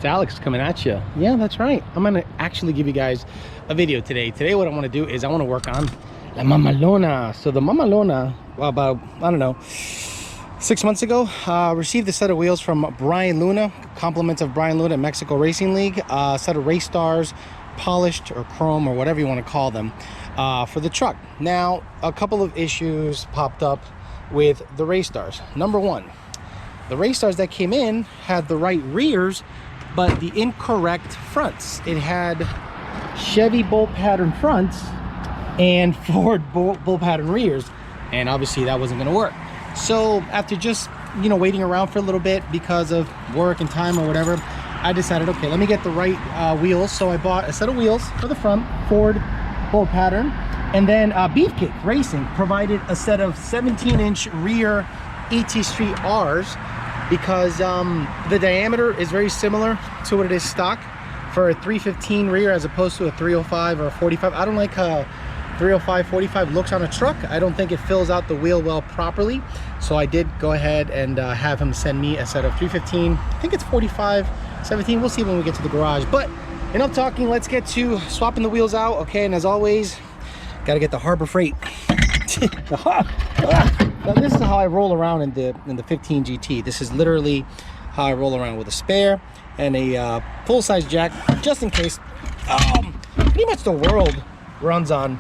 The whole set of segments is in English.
It's Alex coming at you. Yeah, that's right. I'm gonna actually give you guys a video today. Today what I want to do is I want to work on La Mamalona. So the Mamalona, well, about, I don't know, 6 months ago, received a set of wheels from Brian Luna, compliments of Brian Luna at Mexico Racing League, a set of race stars, polished or chrome or whatever you want to call them, for the truck. Now, a couple of issues popped up with the race stars. Number one, the race stars that came in had the right rears, but the incorrect fronts. It had Chevy bolt pattern fronts and Ford bolt pattern rears, and obviously that wasn't going to work. So after just, you know, waiting around for a little bit because of work and time or whatever, I decided, okay, let me get the right wheels. So I bought a set of wheels for the front, Ford bolt pattern, and then Beefcake Racing provided a set of 17-inch rear ET Street R's, because the diameter is very similar to what it is stock for a 315 rear as opposed to a 305 or a 45. I don't like how 305 45 looks on a truck. I don't think it fills out the wheel well properly, so I did go ahead and have him send me a set of 315. I think it's 45 17. We'll see when we get to the garage, but enough talking. Let's get to swapping the wheels out. Okay, and as always, got to get the Harbor Freight. Now, this is how I roll around in the 15 GT. This is literally how I roll around, with a spare and a full-size jack, just in case. Pretty much the world runs on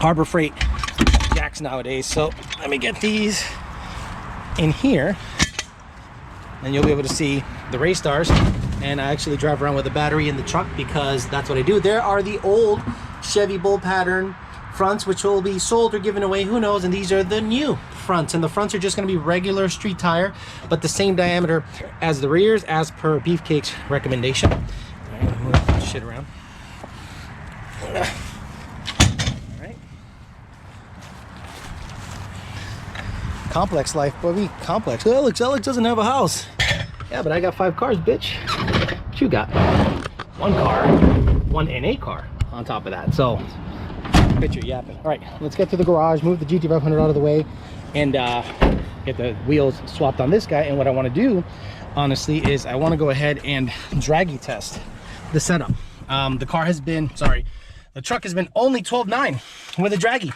Harbor Freight jacks nowadays. So let me get these in here, and you'll be able to see the race stars. And I actually drive around with a battery in the truck because that's what I do. There are the old Chevy bolt pattern fronts, which will be sold or given away, who knows, and these are the new fronts, and the fronts are just going to be regular street tire, but the same diameter as the rears, as per Beefcake's recommendation. All right, move this shit around. All right, complex life, baby. Complex. Alex doesn't have a house. Yeah, but I got 5 cars, bitch. What you got? 1 car, 1 NA car on top of that. So picture yapping. All right, let's get to the garage, move the GT500 out of the way, and get the wheels swapped on this guy. And what I want to do, honestly, is I want to go ahead and Draggy test the setup. The truck has been only 12.9 with a Draggy,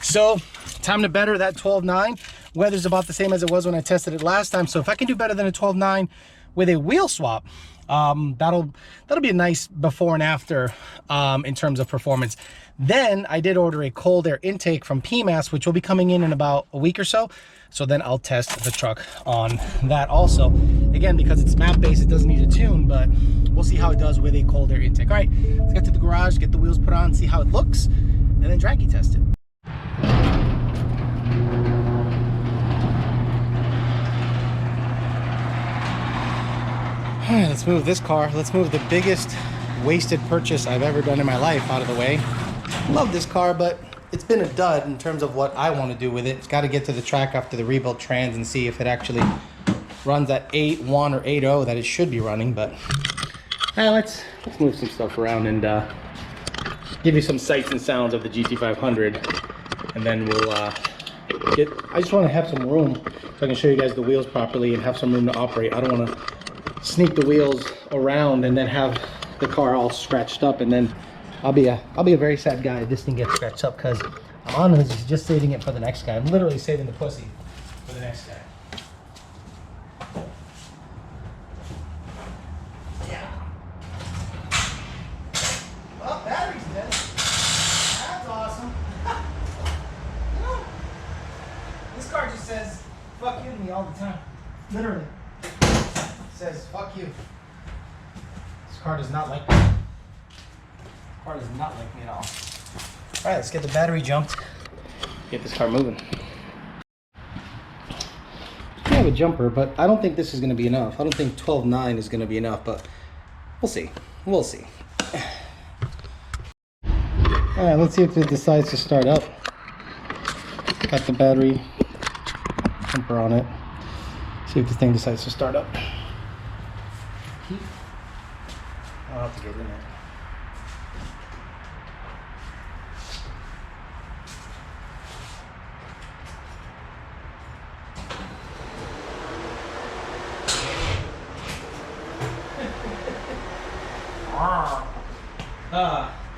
so time to better that 12.9. Weather's about the same as it was when I tested it last time, so if I can do better than a 12.9 with a wheel swap, that'll be a nice before and after in terms of performance. Then I did order a cold air intake from PMAS, which will be coming in about a week or so. So then I'll test the truck on that also. Again, because it's map based, it doesn't need a tune, but we'll see how it does with a cold air intake. All right, let's get to the garage, get the wheels put on, see how it looks, and then Draggy test it. All right, let's move this car. Let's move the biggest wasted purchase I've ever done in my life out of the way. Love this car, but it's been a dud in terms of what I want to do with it. It's got to get to the track after the rebuilt trans and see if it actually runs at 8.1 or 8.0 that it should be running. But let's move some stuff around and give you some sights and sounds of the GT500, and then we'll I just want to have some room so I can show you guys the wheels properly and have some room to operate. I don't want to sneak the wheels around and then have the car all scratched up, and then I'll be a very sad guy if this thing gets scratched up, because I'm honestly just saving it for the next guy. I'm literally saving the pussy for the next guy. Yeah. Well, battery's dead. That's awesome. You know, this car just says fuck you to me all the time. Literally. It says fuck you. This car does not like me. Car does not like me at all. All right, let's get the battery jumped, get this car moving. I have a jumper, but I don't think this is going to be enough. I don't think 12.9 is going to be enough, but we'll see. We'll see. All right, let's see if it decides to start up. Got the battery jumper on it. See if this thing decides to start up. I'll have to get in it.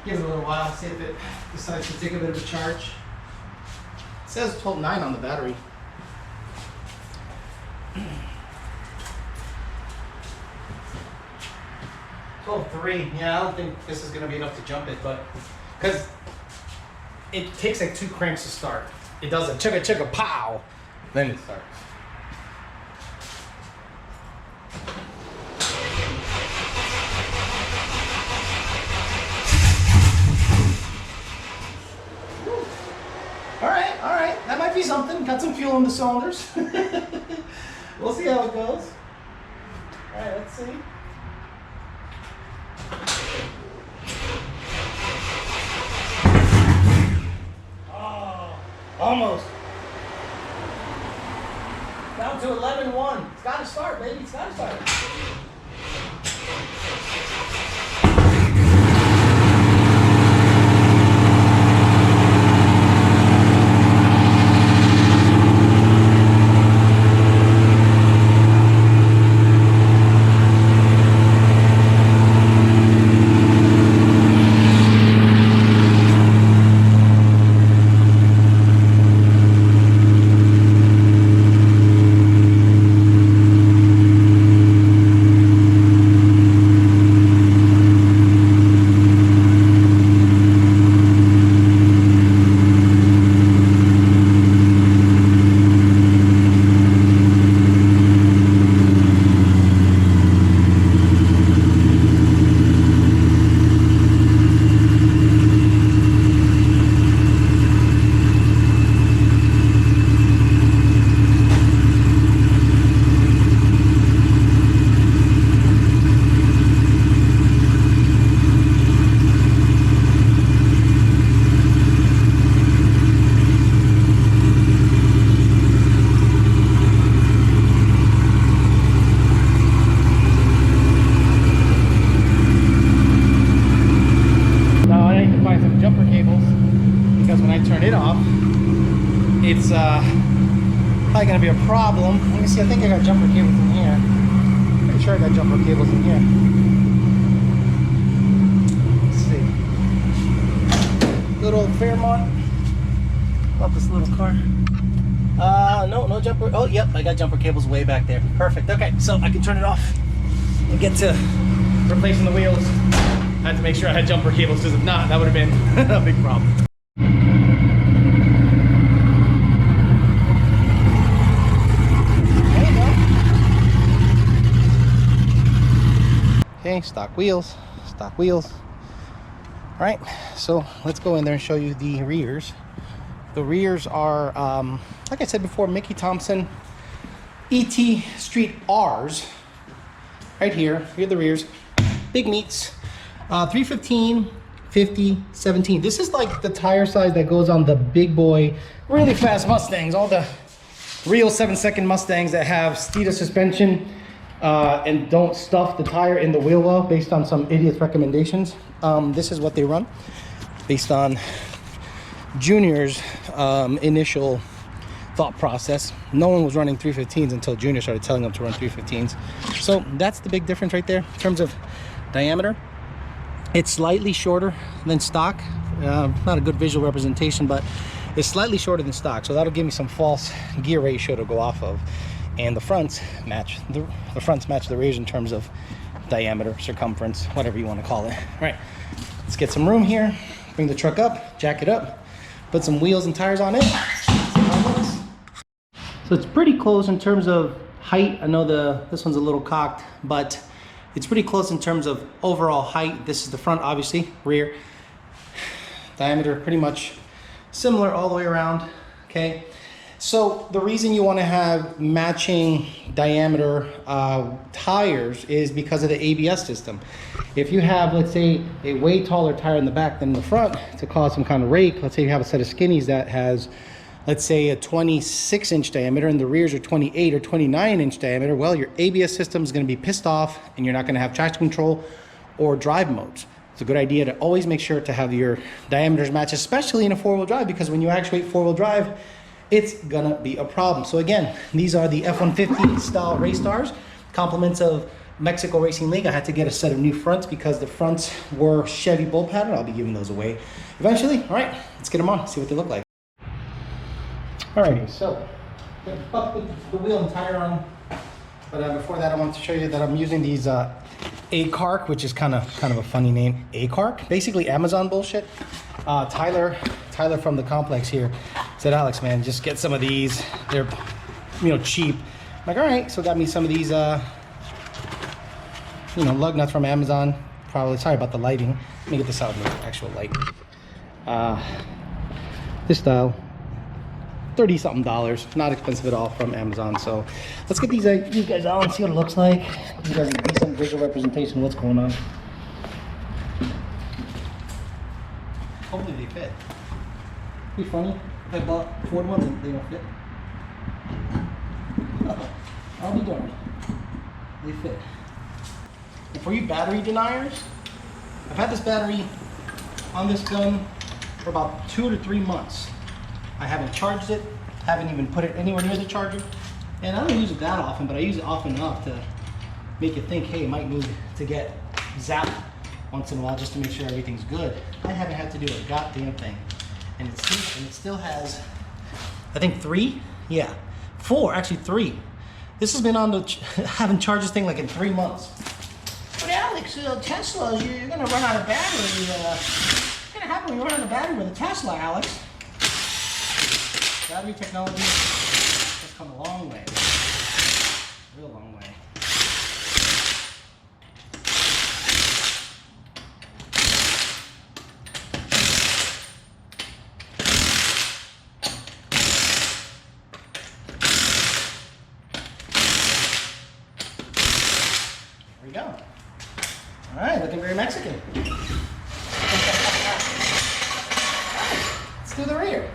Give it a little while, see if it decides to take a bit of a charge. It says 12.9 on the battery. 12.3. Yeah, I don't think this is gonna be enough to jump it, but because it takes like 2 cranks to start. It does a chugga chugga pow, then it starts. All right, that might be something. Got some fuel in the cylinders. We'll see how it goes. All right, let's see. Oh, almost. Down to 11.1. It's got to start, baby. It's got to start. It's probably gonna be a problem. Let me see, I think I got jumper cables in here. Pretty sure I got jumper cables in here. Let's see. Good old Fairmont. Love this little car. No jumper. Oh, yep, I got jumper cables way back there. Perfect. Okay, so I can turn it off and get to replacing the wheels. I had to make sure I had jumper cables, because if not, that would have been a big problem. Okay, stock wheels, stock wheels. All right, so let's go in there and show you the rears. The rears are, like I said before, Mickey Thompson ET Street R's. Right here, here are the rears. Big meats, 315, 50, 17. This is like the tire size that goes on the big boy, really fast Mustangs, all the real 7-second Mustangs that have Steeda suspension and don't stuff the tire in the wheel well based on some idiot's recommendations. This is what they run based on Junior's initial thought process. No one was running 315s until Junior started telling them to run 315s. So that's the big difference right there in terms of diameter. It's slightly shorter than stock. Not a good visual representation, but it's slightly shorter than stock, so that'll give me some false gear ratio to go off of. And the fronts match the rears in terms of diameter, circumference, whatever you want to call it. All right, let's get some room here. Bring the truck up, jack it up, put some wheels and tires on it. So it's pretty close in terms of height. I know this one's a little cocked, but it's pretty close in terms of overall height. This is the front, obviously, rear. Diameter pretty much similar all the way around, okay? So the reason you want to have matching diameter tires is because of the ABS system. If you have, let's say, a way taller tire in the back than in the front to cause some kind of rake, let's say you have a set of skinnies that has, let's say, a 26-inch diameter and the rears are 28 or 29-inch diameter, well, your ABS system is going to be pissed off and you're not going to have traction control or drive modes. It's a good idea to always make sure to have your diameters match, especially in a four-wheel drive, because when you actuate four-wheel drive, it's gonna be a problem. So again, these are the F-150 style race stars, compliments of Mexico Racing League, I had to get a set of new fronts because the fronts were Chevy bull pattern. I'll be giving those away eventually. All right, let's get them on, see what they look like. Alrighty, so gonna put the wheel and tire on, but before that I want to show you that I'm using these A-Carc, which is kind of a funny name, A-Carc, basically Amazon bullshit. Tyler from the complex here said, Alex, man, just get some of these. They're, cheap. I'm like, all right, so got me some of these, lug nuts from Amazon. Probably, sorry about the lighting. Let me get this out in the actual light. This style, $30-something, not expensive at all, from Amazon. So let's get these you guys out and see what it looks like. You guys a decent visual representation of what's going on. Hopefully they fit. Be funny if I bought Ford ones and they don't fit. I'll be darned. They fit. And for you battery deniers, I've had this battery on this gun for about 2 to 3 months. I haven't charged it, haven't even put it anywhere near the charger, and I don't use it that often, but I use it often enough to make you think, hey, it might need to get zapped once in a while just to make sure everything's good. I haven't had to do a goddamn thing, and it still has, I think 4, actually 3. This has been on the haven't charged this thing like in 3 months. But Alex, Tesla, you're gonna run out of battery. What's gonna happen when you run out of battery with a Tesla, Alex? Battery technology has come a long way. A real long way. There we go. All right, looking very Mexican. Let's do the rear.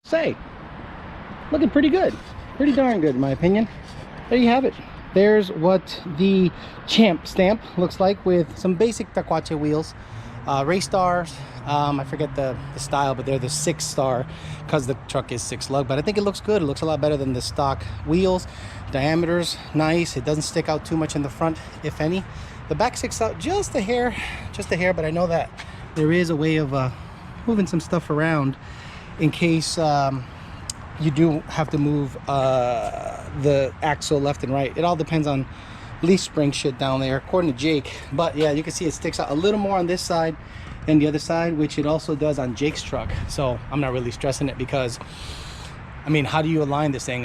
Say, looking pretty good, pretty darn good in my opinion. There you have it. There's what the Champ stamp looks like with some basic Tacuache wheels, race stars. I forget the style, but they're the 6-star because the truck is 6 lug, but I think it looks good. It looks a lot better than the stock wheels. Diameter's nice. It doesn't stick out too much in the front, if any. The back sticks out just a hair, but I know that there is a way of moving some stuff around in case you do have to move the axle left and right. It all depends on leaf spring shit down there, according to Jake. But yeah, you can see it sticks out a little more on this side than the other side, which it also does on Jake's truck. So I'm not really stressing it because, I mean, how do you align this thing?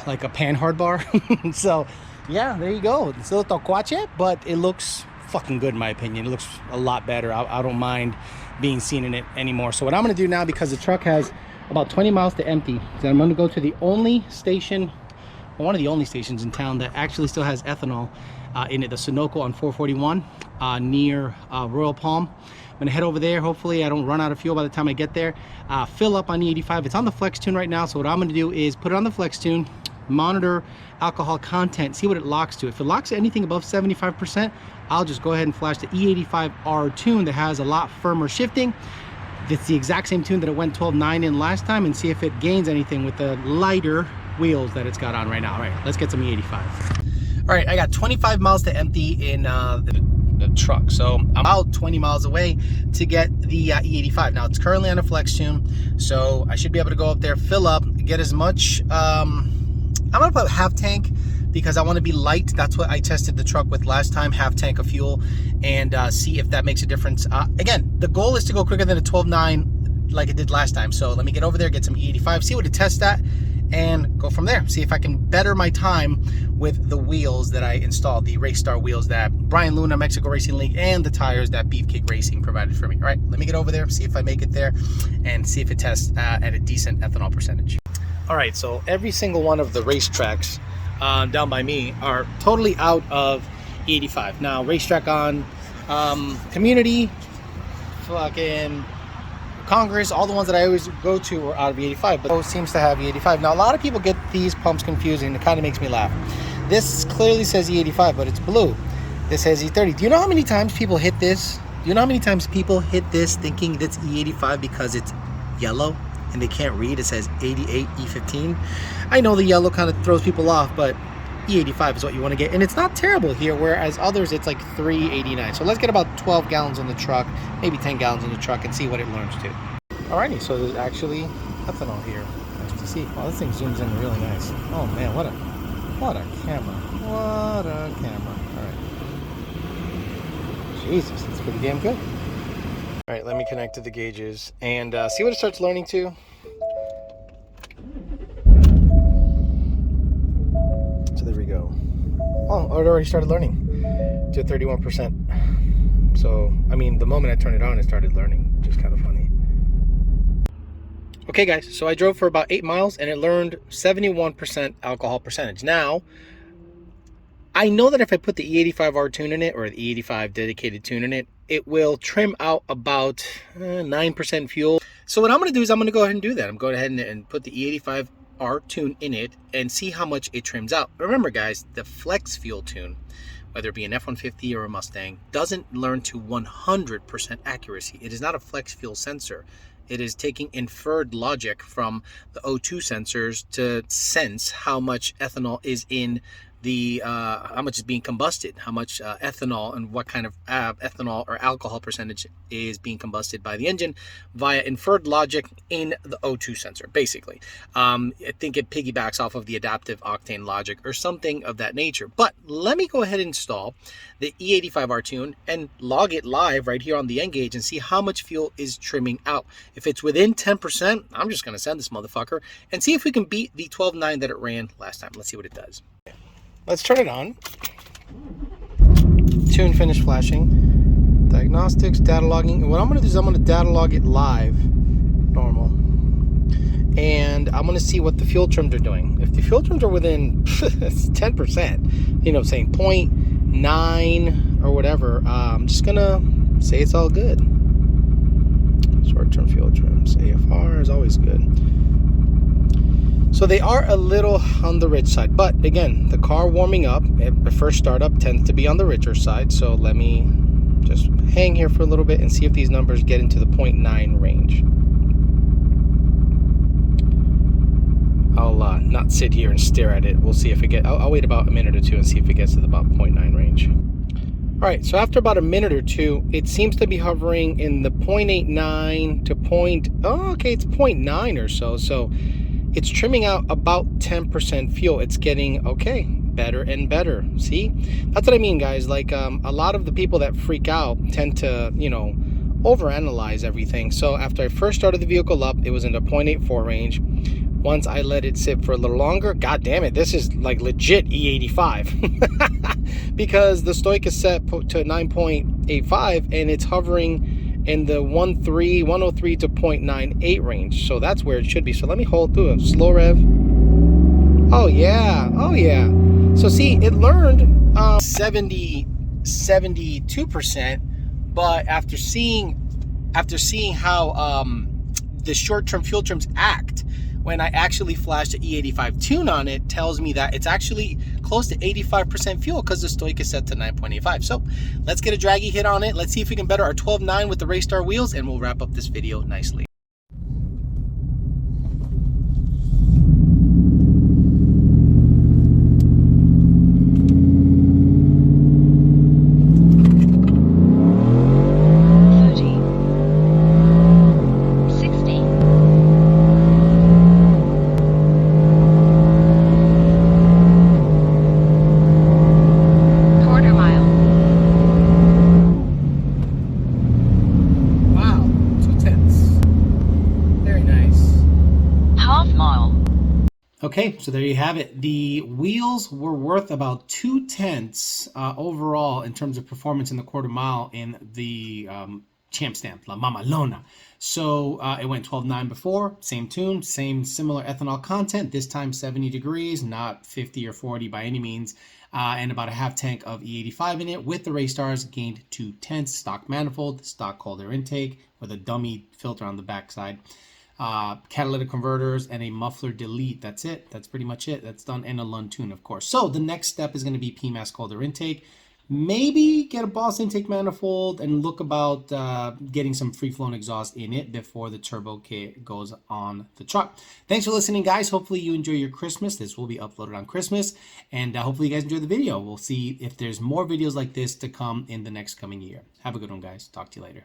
Like a pan hard bar? So yeah, there you go. It's a little Tacuache, but it looks fucking good in my opinion. It looks a lot better. I don't mind being seen in it anymore. So what I'm going to do now, because the truck has about 20 miles to empty, so I'm going to go to the only station, one of the only stations in town that actually still has ethanol in it, the Sunoco on 441 near Royal Palm. I'm going to head over there. Hopefully I don't run out of fuel by the time I get there. Fill up on E85. It's on the flex tune right now, so what I'm going to do is put it on the flex tune, monitor alcohol content, see what it locks to. If it locks to anything above 75%, I'll just go ahead and flash the E85R tune that has a lot firmer shifting. It's the exact same tune that it went 12.9 in last time, and see if it gains anything with the lighter wheels that it's got on right now. All right, let's get some E85. All right, I got 25 miles to empty in the truck, so I'm about 20 miles away to get the E85. Now it's currently on a flex tune, so I should be able to go up there, fill up, get as much. I'm gonna put half tank because I want to be light. That's what I tested the truck with last time, half tank of fuel, and see if that makes a difference. Again, the goal is to go quicker than a 12.9 like it did last time. So let me get over there, get some E85, see what it tests at, and go from there. See if I can better my time with the wheels that I installed, the Race Star wheels that Brian Luna, Mexico Racing League, and the tires that Beefcake Racing provided for me. All right, let me get over there, see if I make it there, and see if it tests at a decent ethanol percentage. All right, so every single one of the racetracks down by me are totally out of E85. Now, racetrack on community, fucking Congress, all the ones that I always go to were out of E85, but those seems to have E85. Now, a lot of people get these pumps confused, and it kind of makes me laugh. This clearly says E85, but it's blue. This says E30. Do you know how many times people hit this? Do you know how many times people hit this thinking that's E85 because it's yellow and they can't read? It says 88 E15. I know the yellow kind of throws people off, but E85 is what you want to get, and it's not terrible here, whereas others it's like 389. So let's get about 12 gallons in the truck, maybe 10 gallons in the truck, and see what it learns to. Alrighty, so there's actually ethanol here. Nice to see. Wow, this thing zooms in really nice. Oh man, what a camera. What a camera. Alright. Jesus, that's pretty damn good. Alright, let me connect to the gauges and see what it starts learning to. There we go. Oh, it already started learning to 31%. So, I mean, the moment I turned it on, it started learning, which is kind of funny. Okay, guys, so I drove for about 8 miles and it learned 71% alcohol percentage. Now, I know that if I put the E85R tune in it, or the E85 dedicated tune in it, it will trim out about 9% fuel. So what I'm going to do is I'm going to go ahead and do that. I'm going ahead and put the E85 R tune in it and see how much it trims out. Remember, guys, the flex fuel tune, whether it be an F150 or a Mustang, doesn't learn to 100% accuracy. It is not a flex fuel sensor. It is taking inferred logic from the O2 sensors to sense how much ethanol is in the how much is being combusted, how much ethanol and what kind of ethanol or alcohol percentage is being combusted by the engine via inferred logic in the O2 sensor, basically. I think it piggybacks off of the adaptive octane logic or something of that nature. But let me go ahead and install the E85R tune and log it live right here on the N gauge and see how much fuel is trimming out. If it's within 10%, I'm just going to send this motherfucker and see if we can beat the 12.9 that it ran last time. Let's see what it does. Let's turn it on. Tune finished flashing. Diagnostics, data logging. And what I'm going to do is I'm going to data log it live, normal. And I'm going to see what the fuel trims are doing. If the fuel trims are within 10%, you know, saying 0.9 or whatever, I'm just going to say it's all good. Short-term fuel trims. AFR is always good. So they are a little on the rich side, but again, the car warming up at first startup tends to be on the richer side. So let me just hang here for a little bit and see if these numbers get into the 0.9 range. I'll not sit here and stare at it. We'll see if it gets. I'll wait about a minute or two and see if it gets to the about 0.9 range. All right, so after about a minute or two, it seems to be hovering in the 0.89 to it's 0.9 or so. So it's trimming out about 10% fuel. It's getting, okay, better and better. See? That's what I mean, guys. Like, a lot of the people that freak out tend to, you know, overanalyze everything. So after I first started the vehicle up, it was in the 0.84 range. Once I let it sit for a little longer, god damn it, this is like legit E85. Because the stoic is set to 9.85 and it's hovering in the 103 to 0.98 range. So that's where it should be. So let me hold through a slow rev. Oh yeah, oh yeah. So see, it learned 72%, but after seeing how the short-term fuel trims act when I actually flash the E85 tune on it, tells me that it's actually close to 85% fuel because the stoic is set to 9.85. So let's get a draggy hit on it. Let's see if we can better our 12.9 with the Raystar wheels, and we'll wrap up this video nicely. Okay, so there you have it. The wheels were worth about 0.2 overall in terms of performance in the quarter mile in the Champ stamp, La Mamalona. So it went 12.9 before, same tune, same similar ethanol content, this time 70 degrees, not 50 or 40 by any means, and about a half tank of E85 in it with the race stars, gained 2/10, stock manifold, stock Calder intake with a dummy filter on the backside, catalytic converters, and a muffler delete. That's it. That's pretty much it. That's done, and a Lund tune, of course. So the next step is going to be PMAS Calder intake. Maybe get a Boss intake manifold and look about getting some free-flowing exhaust in it before the turbo kit goes on the truck. Thanks for listening, guys. Hopefully you enjoy your Christmas. This will be uploaded on Christmas, and hopefully you guys enjoy the video. We'll see if there's more videos like this to come in the next coming year. Have a good one, guys. Talk to you later.